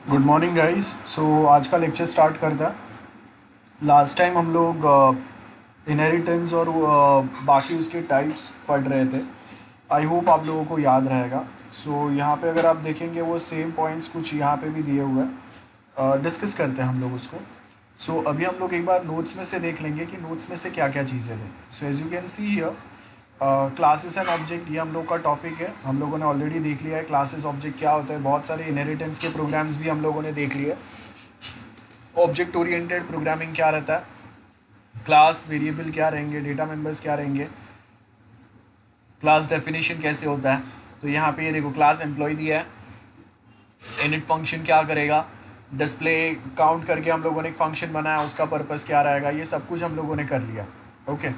Good morning guys. सो आज का lecture start करता है। लास्ट टाइम हम लोग इनहेरिटेंस और बाकी उसके टाइप्स पढ़ रहे थे। आई होप आप लोगों को याद रहेगा। सो यहाँ पे अगर आप देखेंगे वो सेम पॉइंट्स कुछ यहाँ पे भी दिए हुए हैं। डिस्कस करते हैं हम लोग उसको। सो अभी हम लोग एक बार नोट्स में से देख लेंगे कि नोट्स में से क्या क्या चीज़ें थे। So as you can see here, classes and object ये हम लोग का टॉपिक है। हम लोगों ने ऑलरेडी देख लिया है क्लासेस ऑब्जेक्ट क्या होता है। बहुत सारे इनहेरिटेंस के प्रोग्राम्स भी हम लोगों ने देख लिए। ऑब्जेक्ट ओरिएंटेड प्रोग्रामिंग क्या रहता है, क्लास वेरिएबल क्या रहेंगे, डेटा मेंबर्स क्या रहेंगे, क्लास डेफिनेशन कैसे होता है। तो यहाँ पे ये देखो क्लास एम्प्लॉय दिया है, इनिट फंक्शन क्या करेगा, डिस्प्ले काउंट करके हम लोगों ने एक फंक्शन बनाया, उसका पर्पस क्या रहेगा, ये सब कुछ हम लोगों ने कर लिया। ओके।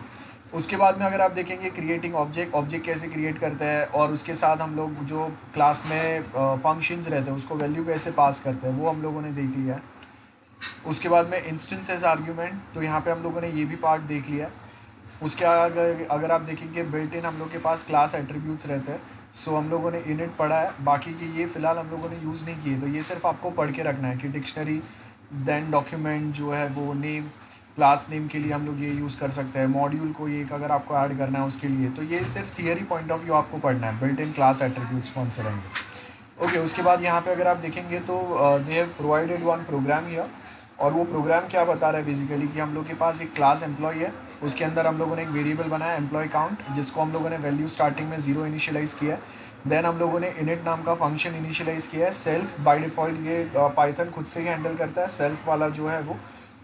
उसके बाद में अगर आप देखेंगे क्रिएटिंग ऑब्जेक्ट, ऑब्जेक्ट कैसे क्रिएट करते हैं और उसके साथ हम लोग जो क्लास में फंक्शंस रहते हैं उसको वैल्यू कैसे पास करते हैं वो हम लोगों ने देख लिया है। उसके बाद में इंस्टेंसेस आर्ग्यूमेंट, तो यहाँ पे हम लोगों ने ये भी पार्ट देख लिया। उसके अगर आप देखेंगे बिल्ट इन हम लोग के पास क्लास एट्रीब्यूट्स रहते हैं। सो हम लोगों ने इनिट पढ़ा है, बाकी के ये फ़िलहाल हम लोगों ने यूज़ नहीं किए। तो ये सिर्फ आपको पढ़ के रखना है कि डिक्शनरी देन डॉक्यूमेंट जो है वो नेम, क्लास नेम के लिए हम लोग ये यूज़ कर सकते हैं। मॉड्यूल को ये अगर आपको ऐड करना है उसके लिए, तो ये सिर्फ थियरी पॉइंट ऑफ व्यू आपको पढ़ना है, बिल्ट इन क्लास एट्रीब्यूट्स कौन से रहेंगे। ओके। उसके बाद यहाँ पे अगर आप देखेंगे तो they have provided one program here. और वो प्रोग्राम क्या बता रहा है बेसिकली कि हम लोग के पास एक क्लास एम्प्लॉय है, उसके अंदर हम लोगों ने एक वेरिएबल बनाया एम्प्लॉय काउंट, जिसको हम लोगों ने वैल्यू स्टार्टिंग में 0 इनिशियलाइज़ किया है। देन हम लोगों ने इनिट नाम का फंक्शन इनिशियलाइज़ किया है। सेल्फ बाय डिफ़ॉल्ट ये पाइथन खुद से ही हैंडल करता है, सेल्फ वाला जो है वो।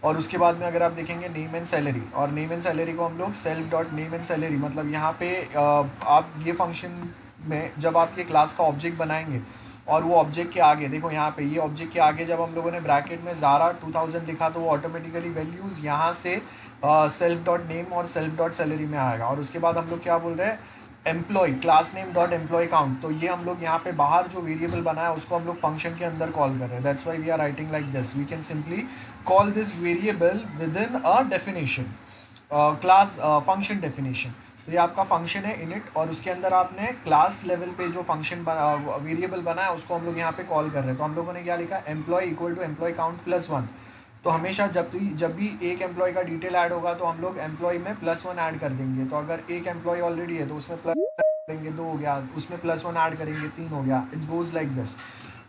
और उसके बाद में अगर आप देखेंगे नेम एंड सैलरी, और नेम एंड सैलरी को हम लोग self dot name and salary, मतलब यहाँ पे आप ये फंक्शन में जब आप ये क्लास का ऑब्जेक्ट बनाएंगे और वो ऑब्जेक्ट के आगे देखो, यहाँ पे ये ऑब्जेक्ट के आगे जब हम लोगों ने ब्रैकेट में ज़ारा 2000 लिखा तो वो ऑटोमेटिकली वैल्यूज़ यहाँ से सेल्फ डॉट नेम और सेल्फ डॉट सैलरी में आएगा। और उसके बाद हम लोग क्या बोल रहे हैं, employ class name dot employ count, तो ये हम लोग यहाँ पे बाहर जो वेरिएबल बनाया है उसको हम लोग फंक्शन के अंदर कॉल कर रहे हैं। That's why we are writing like this, we can simply call this variable within a definition, class function definition. तो ये आपका फंक्शन है इनिट, और उसके अंदर आपने क्लास लेवल पे जो फंक्शन वेरिएबल बना है उसको हम लोग यहाँ पे कॉल कर रहे हैं। तो हम लोगों ने क्या लिखा, employ equal to employ count plus 1। तो हमेशा जब भी एक एम्प्लॉय का डिटेल ऐड होगा तो हम लोग एम्प्लॉय में प्लस 1 ऐड कर देंगे। तो अगर एक एम्प्लॉय ऑलरेडी है तो उसमें प्लस करेंगे 2 हो गया, उसमें प्लस 1 ऐड करेंगे 3 हो गया। It goes like this.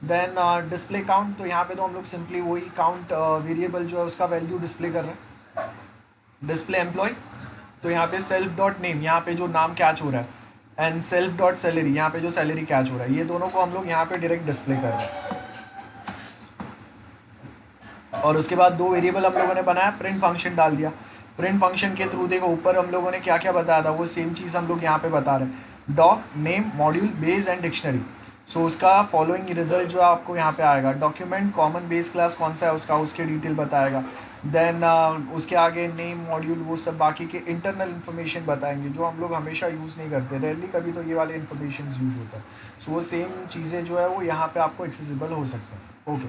Then display count, तो यहाँ पे तो हम लोग सिंपली वही काउंट वेरिएबल जो है उसका वैल्यू डिस्प्ले कर रहे हैं। डिस्प्ले एम्प्लॉय, तो यहाँ पे सेल्फ डॉट नेम, यहाँ पे जो नाम कैच हो रहा है, एंड सेल्फ डॉट सैलरी, यहाँ पे जो सैलरी कैच हो रहा है, ये दोनों को हम लोग यहाँ पे डायरेक्ट डिस्प्ले कर रहे हैं। और उसके बाद दो वेरिएबल हम लोगों ने बनाया, प्रिंट फंक्शन डाल दिया। प्रिंट फंक्शन के थ्रू देखो ऊपर हम लोगों ने क्या क्या बताया था, वो सेम चीज़ हम लोग यहाँ पे बता रहे हैं, doc name module base and dictionary. So उसका फॉलोइंग रिजल्ट जो आपको यहाँ पे आएगा, डॉक्यूमेंट कॉमन बेस क्लास कौन सा है उसका, उसके डिटेल बताएगा। देन उसके आगे नेम मॉड्यूल वो सब बाकी के इंटरनल इन्फॉर्मेशन बताएंगे जो हम लोग हमेशा यूज़ नहीं करते, रेयरली कभी तो ये वाले इन्फॉर्मेशन यूज़ होता है। सो वो सेम चीज़ें जो है वो यहाँ पे आपको एक्सेसिबल हो सकते हैं। ओके।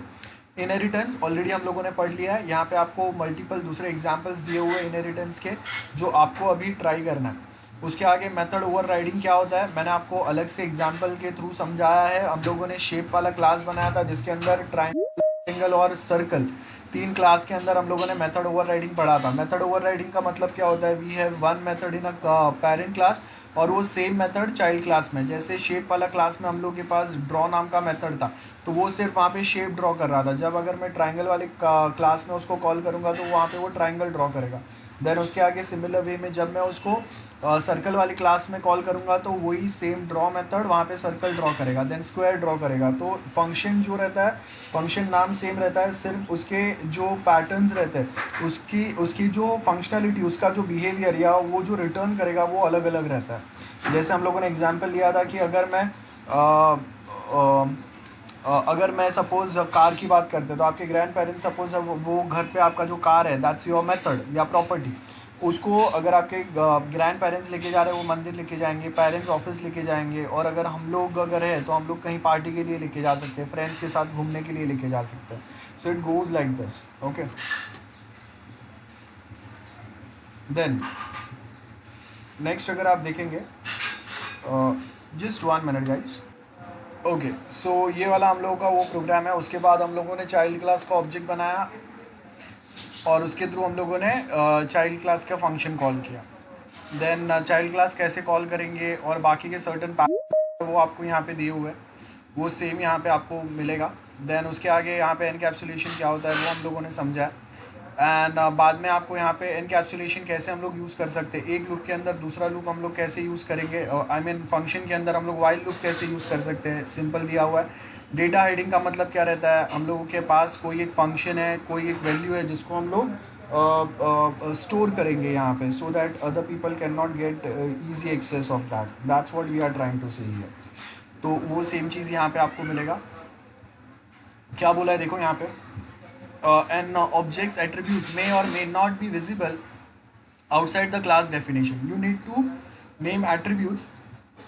इनहेरिटेंस ऑलरेडी हम लोगों ने पढ़ लिया है। यहाँ पे आपको मल्टीपल दूसरे एग्जांपल्स दिए हुए इनहेरिटेंस के जो आपको अभी ट्राई करना है। उसके आगे मेथड ओवरराइडिंग क्या होता है मैंने आपको अलग से एग्जांपल के थ्रू समझाया है। हम लोगों ने शेप वाला क्लास बनाया था जिसके अंदर ट्राइंगल और सर्कल, तीन क्लास के अंदर हम लोगों ने मेथड ओवरराइडिंग पढ़ा था। मेथड ओवरराइडिंग का मतलब क्या होता है, we have one method in a parent class और वो सेम मेथड चाइल्ड क्लास में। जैसे शेप वाला क्लास में हम लोग के पास ड्रॉ नाम का मेथड था, तो वो सिर्फ वहाँ पे शेप ड्रॉ कर रहा था। जब अगर मैं ट्राइंगल वाले क्लास में उसको कॉल करूँगा तो वहाँ पे वो ट्राइंगल ड्रॉ करेगा। देन उसके आगे सिमिलर वे में जब मैं उसको सर्कल वाली क्लास में कॉल करूँगा तो वही सेम ड्रॉ मेथड वहाँ पे सर्कल ड्रॉ करेगा, देन स्क्वायर ड्रॉ करेगा। तो फंक्शन जो रहता है, फंक्शन नाम सेम रहता है, सिर्फ उसके जो पैटर्न्स रहते हैं, उसकी उसकी जो फंक्शनलिटी, उसका जो बिहेवियर या वो जो रिटर्न करेगा वो अलग अलग रहता है। जैसे हम लोगों ने एग्जांपल लिया था कि अगर मैं सपोज कार की बात करते हैं तो आपके ग्रैंड पेरेंट्स सपोज वो घर पे आपका जो कार है दैट्स योर मेथड या प्रॉपर्टी, उसको अगर आपके ग्रैंड पेरेंट्स लेके जा रहे हैं वो मंदिर लेके जाएंगे, पेरेंट्स ऑफिस लेके जाएंगे, और अगर हम लोग अगर है तो हम लोग कहीं पार्टी के लिए लेके जा सकते हैं, फ्रेंड्स के साथ घूमने के लिए लेके जा सकते हैं। So it goes like this. Okay. Then next अगर आप देखेंगे, just 1 minute guys. Okay, so ये वाला हम लोगों का वो प्रोग्राम है। उसके बाद हम लोगों ने चाइल्ड क्लास का ऑब्जेक्ट बनाया और उसके थ्रू हम लोगों ने चाइल्ड क्लास का फंक्शन कॉल किया। देन चाइल्ड क्लास कैसे कॉल करेंगे और बाकी के सर्टन वो आपको यहाँ पे दिए हुए हैं, वो सेम यहाँ पे आपको मिलेगा। देन उसके आगे यहाँ पे एनकैप्सुलेशन क्या होता है वो हम लोगों ने समझा है। एंड बाद में आपको यहाँ पे एनकैप्सुलेशन कैसे हम लोग यूज़ कर सकते हैं, एक लूप के अंदर दूसरा लूप हम लोग कैसे यूज़ करेंगे, आई मीन फंक्शन के अंदर हम लोग वाइल लूप कैसे यूज़ कर सकते हैं, सिंपल दिया हुआ है। डेटा हाइडिंग का मतलब क्या रहता है, हम लोगों के पास कोई एक फंक्शन है, कोई एक वैल्यू है जिसको हम लोग स्टोर करेंगे यहाँ पे, so that other people can not get easy access of that's what we are trying to say here. तो वो सेम चीज़ यहाँ पे आपको मिलेगा। क्या बोला है देखो यहाँ पे, an object's attribute may or may not be visible outside the class definition. You need to name attributes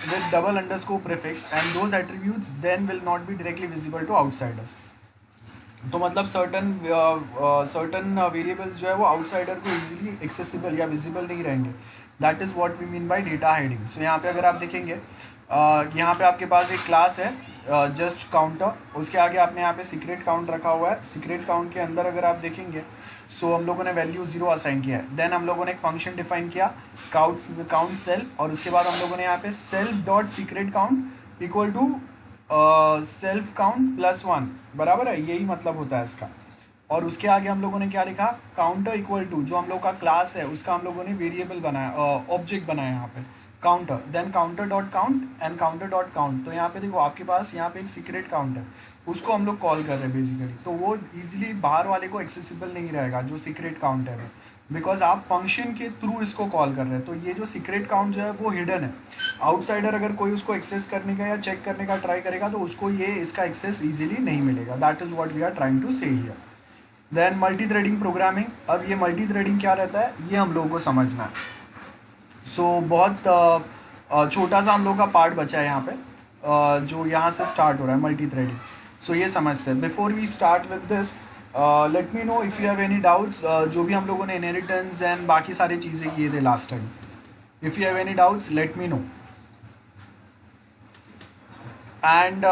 with double underscore prefix and those attributes then will not be directly visible to outsiders. तो मतलब certain variables जो है वो outsider को easily accessible या visible नहीं रहेंगे। That is what we mean by data hiding. So यहाँ पे अगर आप देखेंगे, यहाँ पे आपके पास एक क्लास है जस्ट काउंटर, उसके आगे आपने यहाँ पे सीक्रेट काउंट रखा हुआ है। सीक्रेट काउंट के अंदर अगर आप देखेंगे, सो हम लोगों ने वैल्यू 0 असाइन किया है। देन हम लोगों ने एक फंक्शन डिफाइन किया काउंट सेल्फ, और उसके बाद हम लोगों ने यहाँ पे self dot secret count equal to self count +1 बराबर है, यही मतलब होता है इसका। और उसके आगे हम लोगों ने क्या लिखा, काउंटर इक्वल टू जो हम लोग का क्लास है उसका हम लोगों ने वेरिएबल बनाया, ऑब्जेक्ट बनाया यहाँ पे counter, then counter dot count and counter dot count. तो यहाँ पे देखो आपके पास यहाँ पे एक सीक्रेट काउंट है, उसको हम लोग कॉल कर रहे हैं बेसिकली। तो वो इजीली बाहर वाले को एक्सेसिबल नहीं रहेगा जो सीक्रेट काउंट है, बिकॉज आप फंक्शन के थ्रू इसको कॉल कर रहे हैं। तो ये जो सीक्रेट काउंट जो है वो हिडन है, आउटसाइडर अगर कोई उसको एक्सेस करने का या चेक करने का ट्राई करेगा तो उसको ये इसका एक्सेस इजीली नहीं मिलेगा। That is what we are trying to say here. Then multi threading programming. अब ये मल्टी थ्रेडिंग क्या रहता है ये हम लोगों को समझना है। सो बहुत छोटा सा हम लोग का पार्ट बचा है यहाँ पे, जो यहाँ से स्टार्ट हो रहा है मल्टी थ्रेडिंग। सो ये समझते हैं। Before we start with this, let me know if you have any doubts. जो भी हम लोगों ने इनहेरिटेंस एंड बाकी सारी चीज़ें किए थे last time, if you have any doubts let me know. And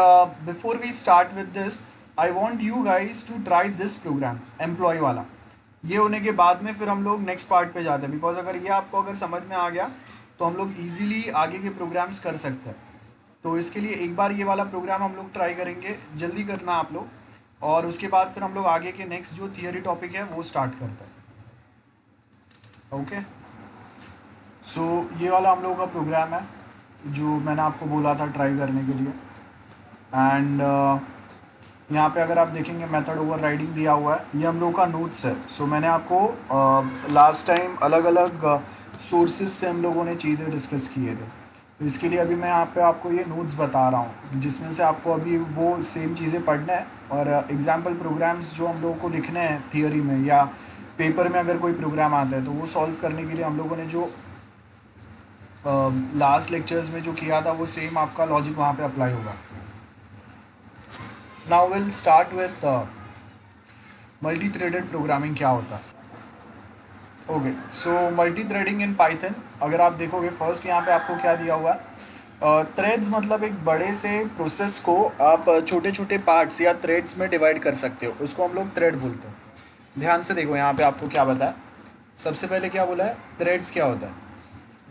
before we start with this, I want you guys to try this program employ वाला। ये होने के बाद में फिर हम लोग नेक्स्ट पार्ट पे जाते हैं, बिकॉज अगर ये आपको अगर समझ में आ गया तो हम लोग ईजिली आगे के प्रोग्राम्स कर सकते हैं। तो इसके लिए एक बार ये वाला प्रोग्राम हम लोग ट्राई करेंगे, जल्दी करना आप लोग, और उसके बाद फिर हम लोग आगे के नेक्स्ट जो थियरी टॉपिक है वो स्टार्ट करते हैं। ओके, सो ये वाला हम लोगों का प्रोग्राम है जो मैंने आपको बोला था ट्राई करने के लिए। एंड यहाँ पे अगर आप देखेंगे मेथड ओवरराइडिंग दिया हुआ है, ये हम लोगों का नोट्स है। सो मैंने आपको लास्ट टाइम अलग अलग सोर्सेज से हम लोगों ने चीज़ें डिस्कस किए थे। तो इसके लिए अभी मैं यहाँ पे आपको ये नोट्स बता रहा हूँ, जिसमें से आपको अभी वो सेम चीज़ें पढ़ना है, और एग्जाम्पल प्रोग्राम्स जो हम लोगों को लिखने हैं थियोरी में या पेपर में अगर कोई प्रोग्राम आता है तो वो सॉल्व करने के लिए हम लोगों ने जो लास्ट लेक्चर्स में जो किया था वो सेम आपका लॉजिक वहाँ पे अप्लाई होगा। Now will start with multi threaded programming क्या होता है। Okay, so multi threading in Python अगर आप देखोगे, फर्स्ट यहाँ पे आपको क्या दिया हुआ है, थ्रेड्स मतलब एक बड़े से प्रोसेस को आप छोटे छोटे पार्ट्स या थ्रेड्स में डिवाइड कर सकते हो, उसको हम लोग थ्रेड बोलते हैं। ध्यान से देखो यहाँ पे आपको क्या बताया, सबसे पहले क्या बोला है, थ्रेड्स क्या होता है।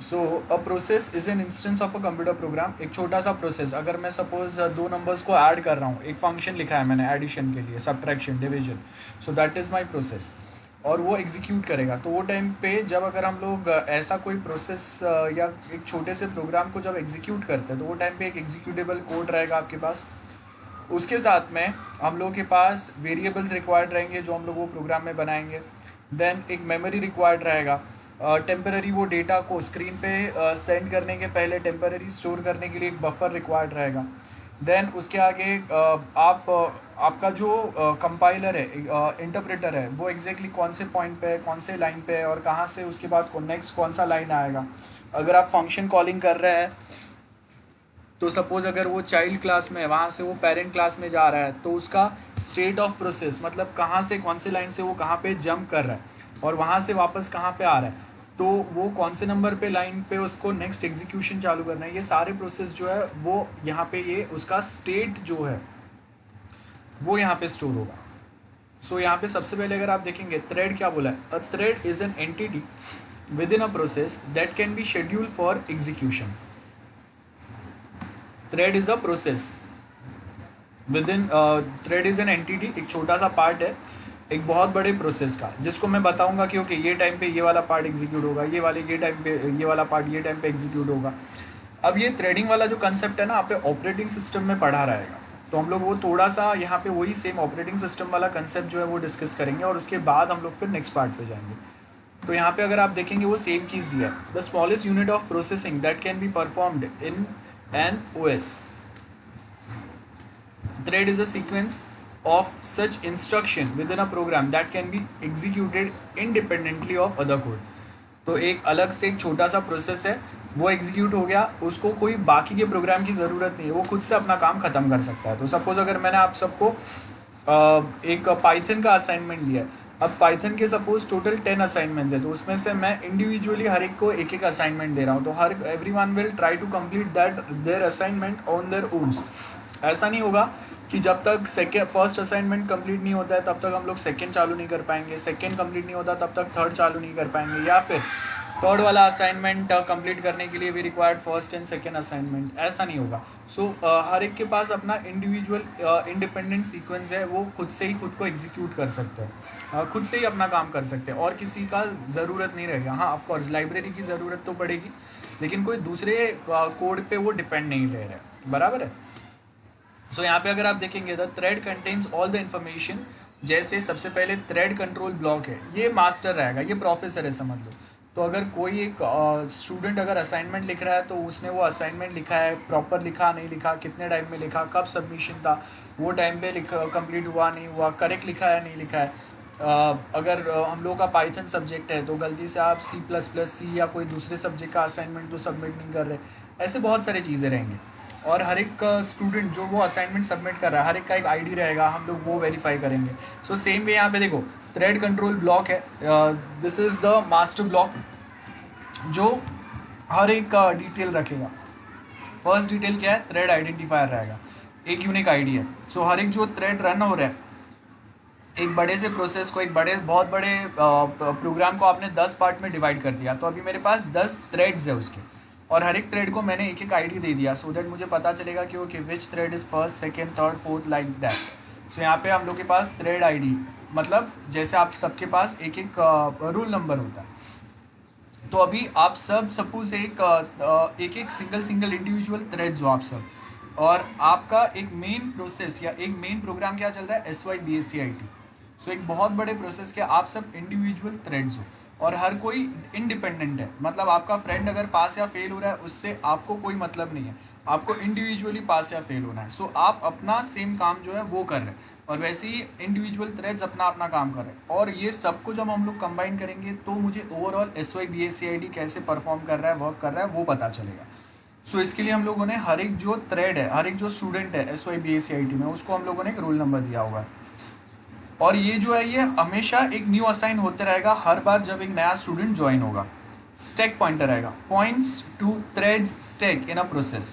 So a process is an instance of a computer program. एक छोटा सा प्रोसेस, अगर मैं सपोज दो नंबर्स को ऐड कर रहा हूँ, एक फंक्शन लिखा है मैंने एडिशन के लिए, subtraction, division, so that is my process, और वो एग्जीक्यूट करेगा। तो वो टाइम पे जब अगर हम लोग ऐसा कोई प्रोसेस या एक छोटे से प्रोग्राम को जब एग्जीक्यूट करते हैं तो वो टाइम पे एक एग्जीक्यूटेबल कोड रहेगा आपके पास। उसके साथ में हम लोग के पास वेरिएबल्स रिक्वायर्ड रहेंगे जो हम लोग वो प्रोग्राम में बनाएंगे। देन एक मेमोरी रिक्वायर्ड रहेगा, टेम्पररी वो डेटा को स्क्रीन पे सेंड करने के पहले टेम्पररी स्टोर करने के लिए एक बफर रिक्वायर्ड रहेगा। देन उसके आगे आपका जो कंपाइलर है, इंटरप्रेटर है, वो एग्जैक्टली कौन से पॉइंट पे है, कौन से लाइन पे है, और कहाँ से उसके बाद नेक्स्ट कौन सा लाइन आएगा। अगर आप फंक्शन कॉलिंग कर रहे हैं तो सपोज अगर वो चाइल्ड क्लास में है, वहाँ से वो पेरेंट क्लास में जा रहा है, तो उसका स्टेट ऑफ प्रोसेस मतलब कहाँ से कौन से लाइन से वो कहाँ पे जंप कर रहा है और वहाँ से वापस कहाँ पे आ रहा है, तो वो कौन से नंबर पे लाइन पे उसको नेक्स्ट एग्जीक्यूशन चालू करना है, ये सारे प्रोसेस जो है वो यहाँ पे ये उसका स्टेट जो है वो यहाँ पे स्टोर होगा। सो यहाँ पे सबसे पहले अगर आप देखेंगे थ्रेड क्या बोला है, a thread is an entity within a process that can be schedule for execution. Thread is a process within, thread is an entity, एक छोटा सा पार्ट है एक बहुत बड़े प्रोसेस का, जिसको मैं बताऊंगा कि ओके ये टाइम पे ये वाला पार्ट एग्जीक्यूट होगा, ये टाइम पे ये वाला पार्ट ये टाइम पे एग्जीक्यूट होगा। अब ये थ्रेडिंग वाला जो कंसेप्ट है ना आप ऑपरेटिंग सिस्टम में पढ़ा रहेगा, तो हम लोग वो थोड़ा सा यहाँ पे वही सेम ऑपरेटिंग सिस्टम वाला कंसेप्ट जो है वो डिस्कस करेंगे और उसके बाद हम लोग फिर नेक्स्ट पार्ट पे जाएंगे। तो यहाँ पे अगर आप देखेंगे वो सेम चीज़ दिया है, the smallest unit of processing that can be performed in an OS. Thread is a sequence of such instruction within a program that can be executed independently of other code। तो एक अलग से एक छोटा सा process है वो execute हो गया, उसको कोई बाकी के प्रोग्राम की ज़रूरत नहीं है, वो खुद से अपना काम ख़त्म कर सकता है। तो सपोज़ अगर मैंने आप सबको एक पाइथन का असाइनमेंट दिया है, अब पाइथन के सपोज टोटल 10 असाइनमेंट्स है, तो उसमें से मैं इंडिविजुअली हर एक को एक एक असाइनमेंट दे रहा हूँ, तो हर everyone will try to complete that their assignment on their owns. ऐसा नहीं होगा कि जब तक फर्स्ट असाइनमेंट कंप्लीट नहीं होता है तब तक हम लोग सेकंड चालू नहीं कर पाएंगे, सेकंड कंप्लीट नहीं होता तब तक थर्ड चालू नहीं कर पाएंगे, या फिर थर्ड वाला असाइनमेंट कंप्लीट करने के लिए भी required first and second assignment. ऐसा नहीं होगा। सो हर एक के पास अपना इंडिविजुअल इंडिपेंडेंट सीक्वेंस है, वो खुद से ही खुद को एग्जीक्यूट कर सकते हैं, खुद से ही अपना काम कर सकते हैं और किसी का ज़रूरत नहीं रहेगा। हाँ ऑफकोर्स लाइब्रेरी की ज़रूरत तो पड़ेगी, लेकिन कोई दूसरे कोड पे वो डिपेंड नहीं ले रहे, बराबर है। सो यहाँ पे अगर आप देखेंगे the thread contains all the information, जैसे सबसे पहले थ्रेड कंट्रोल ब्लॉक है, ये मास्टर रहेगा, ये प्रोफेसर है समझ लो। तो अगर कोई एक स्टूडेंट अगर असाइनमेंट लिख रहा है तो उसने वो असाइनमेंट लिखा है, प्रॉपर लिखा नहीं लिखा, कितने टाइम में लिखा, कब सबमिशन था, वो टाइम पे कंप्लीट हुआ नहीं हुआ, करेक्ट लिखा है नहीं लिखा है। अगर हम लोग का पाइथन सब्जेक्ट है तो गलती से आप C++, या कोई दूसरे सब्जेक्ट का असाइनमेंट तो सबमिट नहीं कर रहे, ऐसे बहुत सारी चीज़ें रहेंगी। और हर एक स्टूडेंट जो वो असाइनमेंट सबमिट कर रहा है, हर एक का एक आईडी रहेगा, हम लोग वो वेरीफाई करेंगे। सो सेम वे यहाँ पे देखो थ्रेड कंट्रोल ब्लॉक है, this is the master block जो हर एक का डिटेल रखेगा। फर्स्ट डिटेल क्या है, थ्रेड आइडेंटिफायर रहेगा, एक यूनिक आईडी है। सो हर एक जो थ्रेड रन हो रहा है, एक बड़े से प्रोसेस को, एक बहुत बड़े प्रोग्राम को आपने 10 पार्ट में डिवाइड कर दिया, तो अभी मेरे पास 10 थ्रेड्स है उसके, और हर एक थ्रेड को मैंने एक एक आईडी दे दिया, सो दैट मुझे पता चलेगा कि okay which thread is first second third fourth like that. So यहाँ पे हम लोग के पास थ्रेड आईडी मतलब जैसे आप सबके पास एक एक रूल नंबर होता है, तो अभी आप सब सपोज एक एक सिंगल इंडिविजुअल थ्रेड्स हो आप सब, और आपका एक मेन प्रोसेस या एक मेन प्रोग्राम क्या चल रहा है, SYBACIT। सो एक बहुत बड़े प्रोसेस के आप सब इंडिविजुअल थ्रेड्स हो और हर कोई इंडिपेंडेंट है, मतलब आपका फ्रेंड अगर पास या फेल हो रहा है उससे आपको कोई मतलब नहीं है, आपको इंडिविजुअली पास या फेल होना है। सो आप अपना सेम काम जो है वो कर रहे हैं, और वैसे ही इंडिविजुअल थ्रेड्स अपना अपना काम कर रहे हैं, और ये सबको जब हम लोग कंबाइन करेंगे तो मुझे ओवरऑल SYBACIT कैसे परफॉर्म कर रहा है, वर्क कर रहा है, वो पता चलेगा। सो इसके लिए हम लोगों ने हर एक जो थ्रेड है, हर एक जो स्टूडेंट है SYBACIT में, उसको हम लोगों ने एक रोल नंबर दिया हुआ है, और ये जो है ये हमेशा एक न्यू असाइन होते रहेगा हर बार जब एक नया स्टूडेंट ज्वाइन होगा। स्टैक पॉइंटर रहेगा, points to threads stack in a process,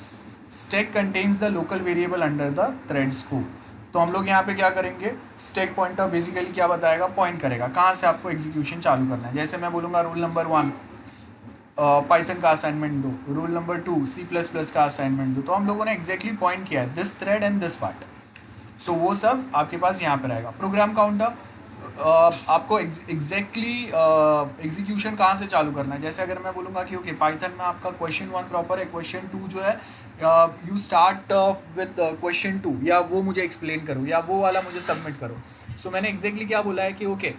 stack contains the local variable under the thread scope. तो हम लोग यहाँ पे क्या करेंगे, स्टैक पॉइंटर बेसिकली क्या बताएगा, पॉइंट करेगा कहाँ से आपको एग्जीक्यूशन चालू करना है। जैसे मैं बोलूँगा रूल नंबर 1 पाइथन का असाइनमेंट दो, रूल नंबर 2 C++ का असाइनमेंट दो, तो हम लोगों ने एग्जैक्टली पॉइंट किया है this thread and this part. So वो सब आपके पास यहाँ पे रहेगा। प्रोग्राम काउंटर आपको एग्जैक्टली एग्जीक्यूशन कहाँ से चालू करना है। जैसे अगर मैं बोलूँगा कि ओके पाइथन में आपका क्वेश्चन 1 प्रॉपर है, क्वेश्चन 2 जो है यू स्टार्ट विद क्वेश्चन 2, या वो मुझे एक्सप्लेन करो, या वो वाला मुझे सबमिट करो। सो मैंने एग्जैक्टली क्या बोला है कि ओके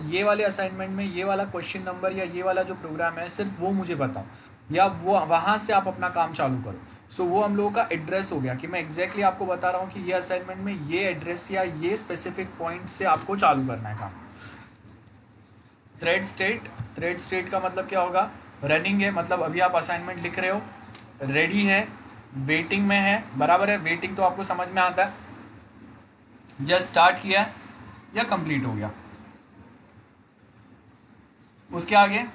ये वाले असाइनमेंट में ये वाला क्वेश्चन नंबर या ये वाला जो प्रोग्राम है सिर्फ वो मुझे बताओ, या वो वहाँ से आप अपना काम चालू करो। सो वो हम लोगों का एड्रेस हो गया कि मैं एग्जैक्टली आपको बता रहा हूँ कि ये असाइनमेंट में ये एड्रेस या ये स्पेसिफिक पॉइंट से आपको चालू करना है काम। थ्रेड स्टेट का मतलब क्या होगा, रनिंग है, मतलब अभी आप असाइनमेंट लिख रहे हो, रेडी है, वेटिंग में है, बराबर है। वेटिंग तो आपको समझ में आता है, जस्ट स्टार्ट किया या कंप्लीट हो गया। उसके आगे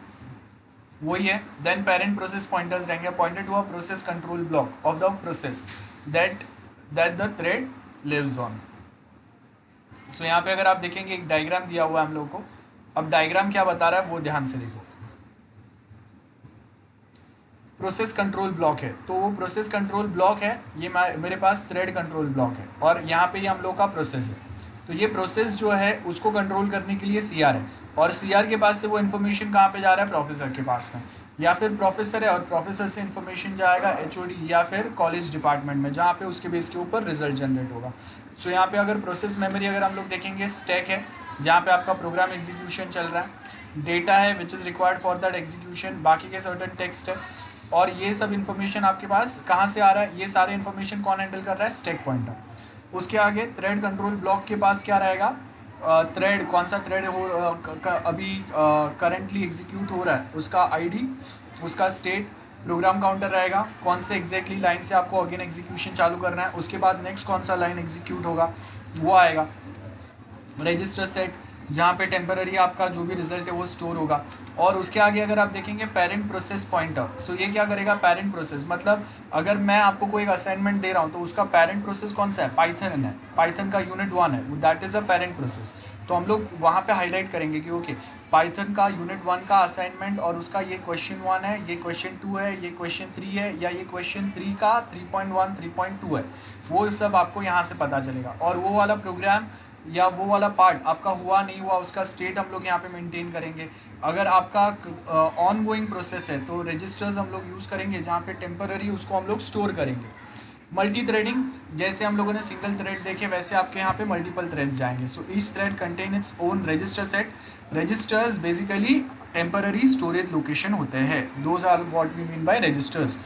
वही है। देन पेरेंट प्रोसेस पॉइंटर्स रहेंगे, pointed to a process control block of the process that that the thread lives on. So यहाँ पे अगर आप देखेंगे एक डायग्राम दिया हुआ है हम लोग को। अब डायग्राम क्या बता रहा है वो ध्यान से देखो। प्रोसेस कंट्रोल ब्लॉक है, तो वो प्रोसेस कंट्रोल ब्लॉक है, ये मेरे पास थ्रेड कंट्रोल ब्लॉक है, और यहाँ पे ये हम लोग का प्रोसेस है। तो ये प्रोसेस जो है उसको कंट्रोल करने के लिए सीआर है, और सीआर के पास से वो इन्फॉर्मेशन कहाँ पे जा रहा है, प्रोफेसर के पास में, या फिर प्रोफेसर है और प्रोफेसर से इन्फॉर्मेशन जाएगा एचओडी या फिर कॉलेज डिपार्टमेंट में, जहाँ पे उसके बेस के ऊपर रिजल्ट जनरेट होगा। सो यहाँ पे अगर प्रोसेस मेमोरी अगर हम लोग देखेंगे, स्टैक है जहाँ पे आपका प्रोग्राम एग्जीक्यूशन चल रहा है, डेटा है which is required for that execution, बाकी के सर्टन टेक्स्ट है, और ये सब इन्फॉर्मेशन आपके पास कहाँ से आ रहा है, ये सारे इन्फॉर्मेशन कौन हैंडल कर रहा है, स्टैक पॉइंटर। उसके आगे थ्रेड कंट्रोल ब्लॉक के पास क्या रहेगा, थ्रेड कौन सा थ्रेड हो अभी करंटली एग्जीक्यूट हो रहा है उसका आईडी, उसका स्टेट, प्रोग्राम काउंटर रहेगा, कौन से एग्जैक्टली लाइन से आपको अगेन एग्जीक्यूशन चालू करना है, उसके बाद नेक्स्ट कौन सा लाइन एग्जीक्यूट होगा वो आएगा, रजिस्टर सेट जहाँ पे टेम्पररी आपका जो भी रिजल्ट है वो स्टोर होगा। और उसके आगे अगर आप देखेंगे पेरेंट प्रोसेस पॉइंटर, सो ये क्या करेगा, पेरेंट प्रोसेस मतलब अगर मैं आपको कोई एक असाइनमेंट दे रहा हूँ तो उसका पेरेंट प्रोसेस कौन सा है, पाइथन है, पाइथन का यूनिट 1 है, that is a parent process. तो हम लोग वहाँ पे हाईलाइट करेंगे कि ओके पाइथन का यूनिट 1 का असाइनमेंट और उसका ये क्वेश्चन 1 है, ये क्वेश्चन 2 है, ये क्वेश्चन 3 है, या ये क्वेश्चन 3 का 3.1 3.2 है, वो सब आपको यहाँ से पता चलेगा। और वो वाला प्रोग्राम या वो वाला पार्ट आपका हुआ नहीं हुआ उसका स्टेट हम लोग यहाँ पे मेंटेन करेंगे। अगर आपका ऑन गोइंग प्रोसेस है तो रजिस्टर्स हम लोग यूज़ करेंगे जहाँ पे टेम्पररी उसको हम लोग स्टोर करेंगे। मल्टी थ्रेडिंग, जैसे हम लोगों ने सिंगल थ्रेड देखे वैसे आपके यहाँ पे मल्टीपल थ्रेड्स जाएंगे। So each thread contain its own register set. Registers basically temporary storage location होते हैं, those are what we mean by registers.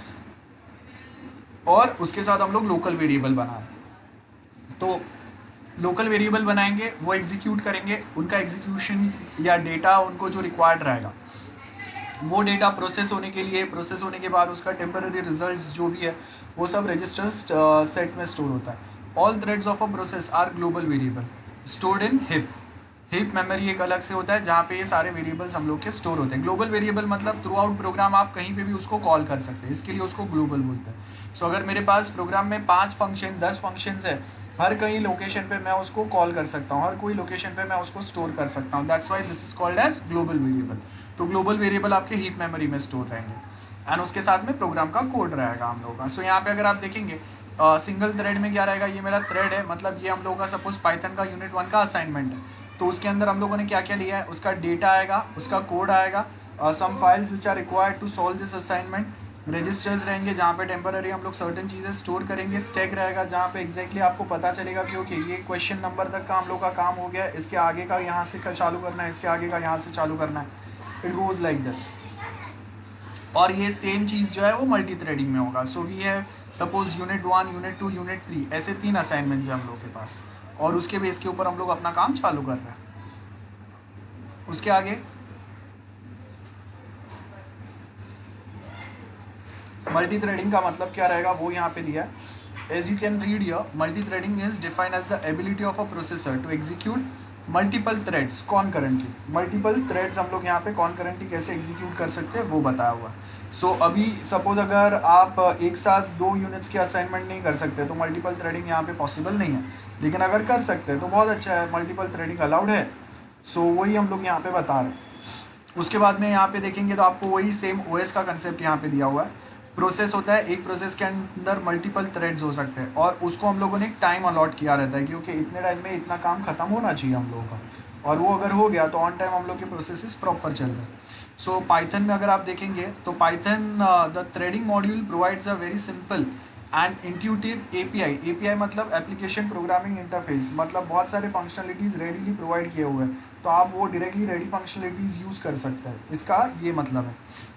और उसके साथ हम लोग लोकल वेरिएबल बनाए, तो लोकल वेरिएबल बनाएंगे, वो एग्जीक्यूट करेंगे, उनका एग्जीक्यूशन या डेटा उनको जो रिक्वायर्ड रहेगा वो डेटा प्रोसेस होने के लिए, प्रोसेस होने के बाद उसका टेम्पररी रिजल्ट्स जो भी है वो सब रजिस्टर्स सेट में स्टोर होता है। All threads of a process are global variable stored in heap. Heap memory एक अलग से होता है जहाँ पे ये सारे वेरिएबल्स हम लोग के स्टोर होते हैं। ग्लोबल वेरिएबल मतलब थ्रू आउट प्रोग्राम आप कहीं पे भी उसको कॉल कर सकते हैं, इसके लिए उसको ग्लोबल बोलते हैं। सो अगर मेरे पास प्रोग्राम में 5 फंक्शन 10 फंक्शंस है, हर कहीं लोकेशन पे मैं उसको कॉल कर सकता हूँ, हर कोई लोकेशन पे मैं उसको स्टोर कर सकता हूँ, that's why this is called as global variable. तो ग्लोबल वेरिएबल आपके हीप मेमोरी में स्टोर रहेंगे एंड उसके साथ में प्रोग्राम का कोड रहेगा हम लोगों का। सो यहाँ पे अगर आप देखेंगे सिंगल थ्रेड में क्या रहेगा, ये मेरा थ्रेड है, मतलब ये हम लोगों का सपोज पाइथन का यूनिट 1 का असाइनमेंट है, तो उसके अंदर हम लोगों ने क्या क्या लिया है, उसका डेटा आएगा, उसका कोड आएगा, some files which are required to solve this assignment, registers रहेंगे जहाँ पे टेम्पररी हम लोग सर्टेन चीज़ें स्टोर करेंगे, स्टैक रहेगा जहाँ पे एग्जैक्टली आपको पता चलेगा कि ओके ये क्वेश्चन नंबर तक का हम लोग का काम हो गया है, इसके आगे का यहाँ से चालू करना है, इसके आगे का यहाँ से चालू करना है, इट गोज लाइक दिस। और ये सेम चीज़ जो है वो मल्टी थ्रेडिंग में होगा। सो वी है सपोज यूनिट 1 यूनिट 2 यूनिट 3 ऐसे 3 असाइनमेंट्स हैं हम लोग के पास, और उसके बेस के ऊपर हम लोग अपना काम चालू कर रहे हैं। उसके आगे मल्टी थ्रेडिंग का मतलब क्या रहेगा वो यहाँ पे दिया है। As you can read here, multi threading is defined as the ability of a processor to execute multiple threads concurrently. Multiple threads हम लोग यहाँ पे कॉन्करेंटली कैसे एग्जीक्यूट कर सकते हैं वो बताया हुआ है। सो अभी सपोज अगर आप एक साथ 2 यूनिट्स के असाइनमेंट नहीं कर सकते तो मल्टीपल थ्रेडिंग यहाँ पे पॉसिबल नहीं है, लेकिन अगर कर सकते हैं तो बहुत अच्छा है, मल्टीपल थ्रेडिंग अलाउड है। सो वही हम लोग यहाँ पे बता रहे हैं। उसके बाद में यहाँ पे देखेंगे तो आपको वही सेम ओएस का कंसेप्ट यहाँ पे दिया हुआ है। प्रोसेस होता है, एक प्रोसेस के अंदर मल्टीपल थ्रेड्स हो सकते हैं, और उसको हम लोगों ने एक टाइम अलॉट किया रहता है क्योंकि इतने टाइम में इतना काम खत्म होना चाहिए हम लोगों का, और वो अगर हो गया तो ऑन टाइम हम लोग के प्रोसेसेस प्रॉपर चल रहे हैं। सो पाइथन में अगर आप देखेंगे तो Python the threading module provides a very simple and intuitive API. API मतलब एप्लीकेशन प्रोग्रामिंग इंटरफेस, मतलब बहुत सारे फंक्शनलिटीज़ रेडीली प्रोवाइड किए हुए हैं, तो आप वो डायरेक्टली रेडी फंक्शनलिटीज़ यूज़ कर सकते हैं, इसका ये मतलब है,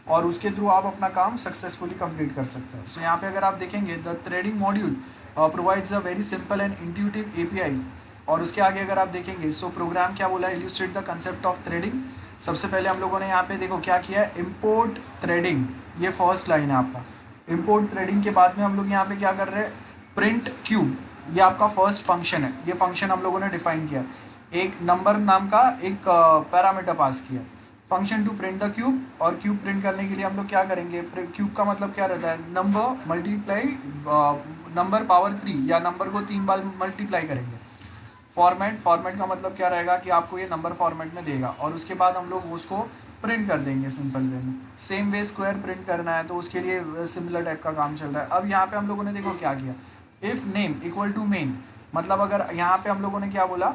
और उसके थ्रू आप अपना काम सक्सेसफुली कंप्लीट कर सकते हैं। सो यहाँ पे अगर आप देखेंगे the threading module provides a very simple and intuitive API. और उसके आगे अगर आप देखेंगे सो प्रोग्राम क्या बोला है, illustrate the concept of threading. सबसे पहले हम लोगों ने यहाँ पे देखो क्या किया है, इम्पोर्ट थ्रेडिंग, ये फर्स्ट लाइन है आपका। इम्पोर्ट थ्रेडिंग के बाद में हम लोग यहाँ पे क्या कर रहे हैं, प्रिंट क्यूब, ये आपका फर्स्ट फंक्शन है, ये फंक्शन हम लोगों ने डिफाइन किया, एक नंबर नाम का एक पैरामीटर पास किया। Function to print the cube, और क्यूब प्रिंट करने के लिए हम लोग क्या करेंगे, क्यूब का मतलब क्या रहता है, नंबर मल्टीप्लाई नंबर पावर 3, या नंबर को 3 बार मल्टीप्लाई करेंगे। फॉर्मेट का मतलब क्या रहेगा कि आपको ये नंबर फॉर्मेट में देगा, और उसके बाद हम लोग उसको प्रिंट कर देंगे सिंपल वे में। सेम वे स्क्वायर प्रिंट करना है तो उसके लिए सिमिलर टाइप का काम चल रहा है। अब यहाँ पे हम लोगों ने देखो क्या किया, if name equal to main, मतलब अगर यहाँ पे हम लोगों ने क्या बोला,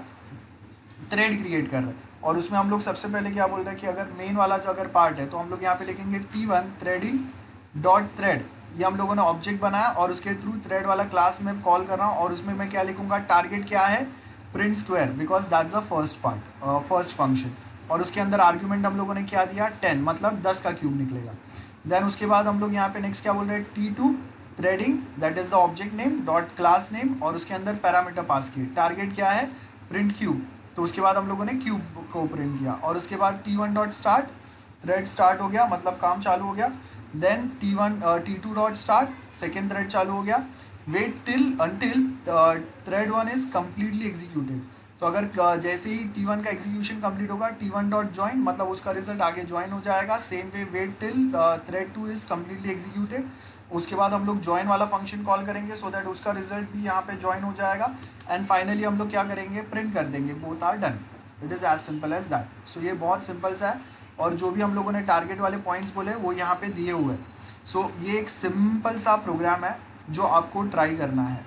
थ्रेड क्रिएट कर रहे हैं, और उसमें हम लोग सबसे पहले क्या बोल रहे हैं कि अगर मेन वाला जो अगर पार्ट है तो हम लोग यहाँ पे लिखेंगे T1 थ्रेडिंग डॉट थ्रेड, ये हम लोगों ने ऑब्जेक्ट बनाया और उसके थ्रू थ्रेड वाला क्लास में कॉल कर रहा हूँ, और उसमें मैं क्या लिखूंगा, टारगेट क्या है, print square, because that's the first part, first function, और उसके अंदर आर्ग्यूमेंट हम लोगों ने क्या दिया, 10, मतलब 10 का क्यूब निकलेगा। देन उसके बाद हम लोग यहाँ पे नेक्स्ट क्या बोल रहे हैं, T2 threading that is the object name dot class name, और उसके अंदर पैरामीटर पास किए, टारगेट क्या है, प्रिंट क्यूब, तो उसके बाद हम लोगों ने क्यूब को प्रिंट किया, और उसके बाद T1 dot start, thread start हो गया, मतलब काम चालू हो गया। Then T2 dot start, second thread चालू हो गया। Wait till until thread 1 is completely executed, तो अगर जैसे ही T1 का एग्जीक्यूशन कंप्लीट होगा, T1 डॉट ज्वाइन, मतलब उसका रिजल्ट आगे ज्वाइन हो जाएगा। Same way wait till thread 2 is completely executed, उसके बाद हम लोग ज्वाइन वाला फंक्शन कॉल करेंगे सो दैट उसका रिजल्ट भी यहाँ पे ज्वाइन हो जाएगा। एंड फाइनली हम लोग क्या करेंगे, प्रिंट कर देंगे, both are done. It is as simple as that. So ये बहुत सिंपल सा है, और जो भी हम लोगों ने टारगेट वाले पॉइंट्स बोले वो यहाँ पे दिए हुए हैं। सो ये एक सिंपल सा प्रोग्राम है जो आपको ट्राई करना है।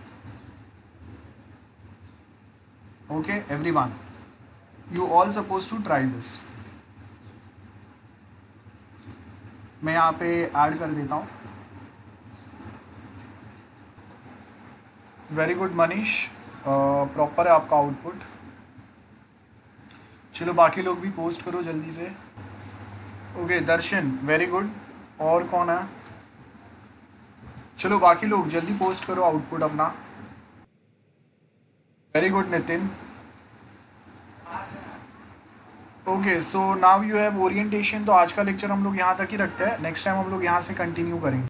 Okay everyone, you all suppose to try this. मैं यहाँ पे ऐड कर देता हूँ। वेरी गुड मनीष, प्रॉपर है आपका आउटपुट। चलो बाकी लोग भी पोस्ट करो जल्दी से। ओके दर्शन, वेरी गुड। और कौन है, चलो बाकी लोग जल्दी पोस्ट करो आउटपुट अपना। Very good Nitin. Okay so now you have orientation, तो आज का लेक्चर हम लोग यहाँ तक ही रखते हैं, नेक्स्ट टाइम हम लोग यहाँ से कंटिन्यू करेंगे।